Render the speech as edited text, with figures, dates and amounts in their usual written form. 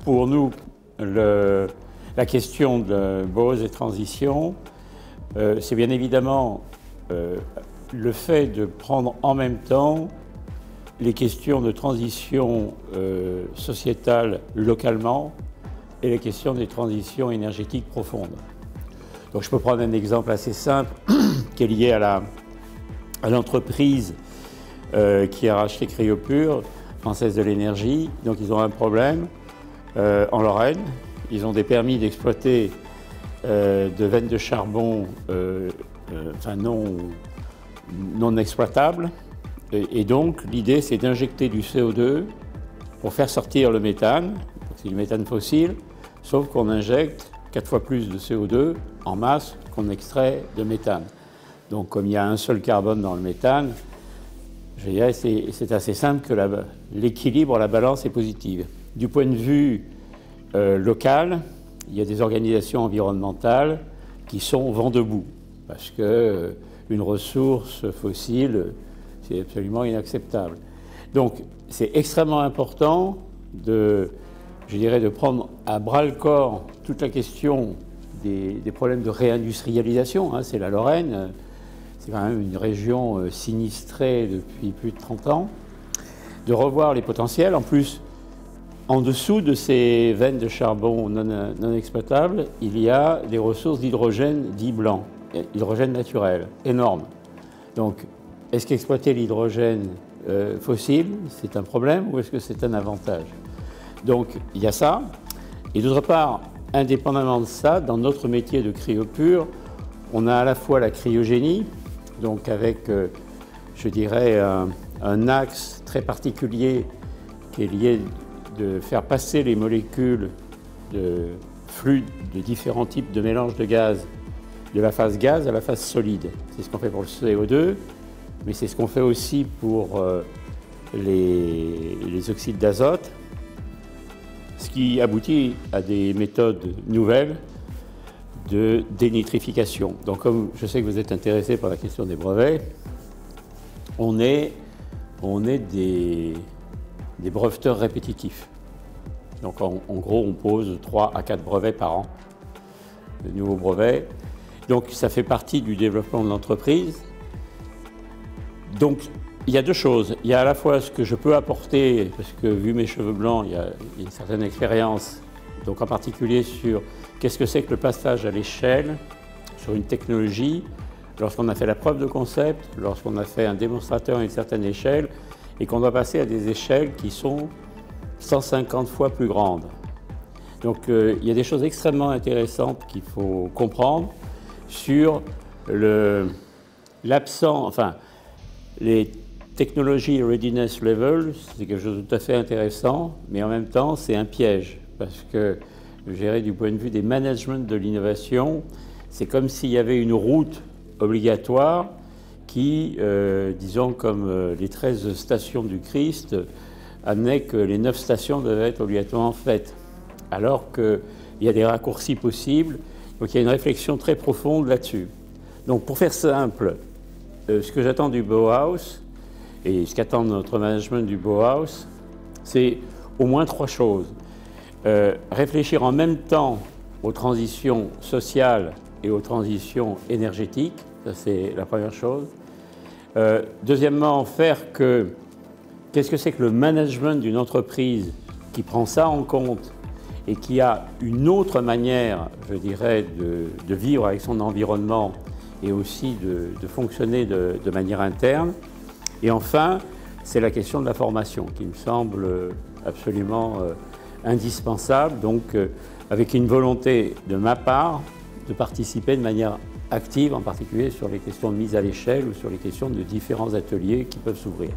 pour nous, la question de Bowhouse et transition, c'est bien évidemment le fait de prendre en même temps les questions de transition sociétale localement et les questions des transitions énergétiques profondes. Donc je peux prendre un exemple assez simple qui est lié à l'entreprise qui a racheté Cryopure, Française de l'énergie. Donc ils ont un problème en Lorraine. Ils ont des permis d'exploiter de veines de charbon non exploitables. Et donc l'idée c'est d'injecter du CO2 pour faire sortir le méthane. C'est du méthane fossile, sauf qu'on injecte 4 fois plus de CO2 en masse qu'on extrait de méthane. Donc comme il y a un seul carbone dans le méthane, je dirais c'est assez simple que l'équilibre, la balance est positive. Du point de vue local, il y a des organisations environnementales qui sont vent debout, parce qu'une ressource fossile, c'est absolument inacceptable. Donc c'est extrêmement important de prendre à bras-le-corps toute la question des problèmes de réindustrialisation. Hein, c'est la Lorraine, c'est quand même une région sinistrée depuis plus de 30 ans. De revoir les potentiels. En plus, en dessous de ces veines de charbon non exploitables, il y a des ressources d'hydrogène dit blanc, hydrogène naturel, énorme. Donc, est-ce qu'exploiter l'hydrogène fossile, c'est un problème ou est-ce que c'est un avantage? Donc, il y a ça. Et d'autre part, indépendamment de ça, dans notre métier de Cryopure, on a à la fois la cryogénie, donc avec, je dirais, un axe très particulier qui est lié de faire passer les molécules de flux de différents types de mélanges de gaz de la phase gaz à la phase solide. C'est ce qu'on fait pour le CO2, mais c'est ce qu'on fait aussi pour les oxydes d'azote, ce qui aboutit à des méthodes nouvelles de dénitrification. Donc comme je sais que vous êtes intéressé par la question des brevets, on est des breveteurs répétitifs. Donc en gros, on pose 3 à 4 brevets par an, de nouveaux brevets. Donc ça fait partie du développement de l'entreprise. Donc il y a deux choses. Il y a à la fois ce que je peux apporter, parce que vu mes cheveux blancs, il y a une certaine expérience, donc en particulier sur qu'est-ce que c'est que le passage à l'échelle sur une technologie, lorsqu'on a fait la preuve de concept, lorsqu'on a fait un démonstrateur à une certaine échelle, et qu'on doit passer à des échelles qui sont 150 fois plus grandes. Donc il y a des choses extrêmement intéressantes qu'il faut comprendre sur les technologies readiness level, c'est quelque chose de tout à fait intéressant, mais en même temps c'est un piège, parce que je dirais du point de vue des managements de l'innovation, c'est comme s'il y avait une route obligatoire qui, disons comme les 13 stations du Christ, amenait que les 9 stations devaient être obligatoirement faites, alors qu'il y a des raccourcis possibles. Donc il y a une réflexion très profonde là-dessus. Donc pour faire simple, ce que j'attends du Bowhouse et ce qu'attend notre management du Bowhouse, c'est au moins 3 choses. Réfléchir en même temps aux transitions sociales et aux transitions énergétiques, ça c'est la première chose. Deuxièmement, qu'est-ce que c'est que le management d'une entreprise qui prend ça en compte et qui a une autre manière, je dirais, de vivre avec son environnement et aussi de fonctionner de manière interne. Et enfin, c'est la question de la formation qui me semble absolument indispensable, donc avec une volonté de ma part de participer de manière active, en particulier sur les questions de mise à l'échelle ou sur les questions de différents ateliers qui peuvent s'ouvrir.